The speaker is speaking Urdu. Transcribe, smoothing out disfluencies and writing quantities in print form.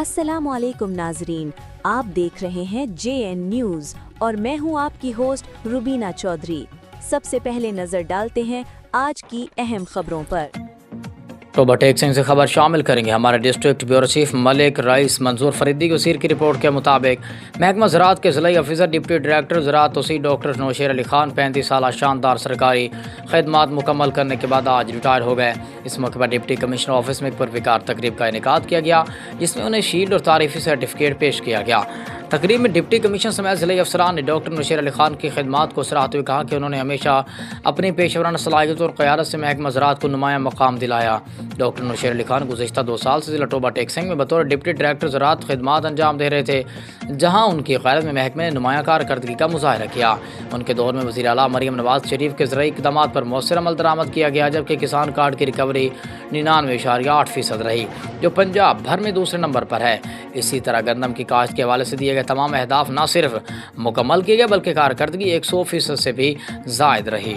السلام علیکم ناظرین، آپ دیکھ رہے ہیں JN نیوز اور میں ہوں آپ کی ہوسٹ روبینہ چودھری۔ سب سے پہلے نظر ڈالتے ہیں آج کی اہم خبروں پر۔ ٹوبہ ٹیکسنگ سے خبر شامل کریں گے۔ ہمارے ڈسٹرکٹ بیورو چیف ملک رئیس منظور فریدی وزیر کی رپورٹ کے مطابق محکمہ زراعت کے ضلعی افسر ڈپٹی ڈائریکٹر زراعت توسیع ڈاکٹر نوشیر علی خان 35 سالہ شاندار سرکاری خدمات مکمل کرنے کے بعد آج ریٹائر ہو گئے۔ اس موقع پر ڈپٹی کمشنر آفس میں ایک پروکار تقریب کا انعقاد کیا گیا جس میں انہیں شیلڈ اور تعریفی سرٹیفکیٹ پیش کیا گیا۔ تقریب میں ڈپٹی کمشنر سمیت ضلعی افسران نے ڈاکٹر نوشیر علی خان کی خدمات کو سراہتے ہوئے کہا کہ انہوں نے ہمیشہ اپنی پیشہ ورانہ صلاحیت اور قیادت سے محکمہ زراعت کو نمایاں مقام دلایا۔ ڈاکٹر نوشیر علی خان گزشتہ 2 سال سے ضلع ٹوبہ ٹیکسنگ میں بطور ڈپٹی ڈائریکٹر زراعت خدمات انجام دے رہے تھے، جہاں ان کی قیادت میں محکمے نے نمایاں کارکردگی کا مظاہرہ کیا۔ ان کے دور میں وزیر اعلیٰ مریم نواز شریف کے زرعی اقدامات پر مؤثر عمل درآمد کیا گیا، جبکہ کسان کارڈ کی ریکوری 99.8% رہی، جو پنجاب بھر میں دوسرے نمبر پر ہے۔ اسی طرح گندم کی کاشت کے حوالے سے دیے گئے تمام اہداف نہ صرف مکمل کیے گئے بلکہ کارکردگی 100% سے بھی زائد رہی۔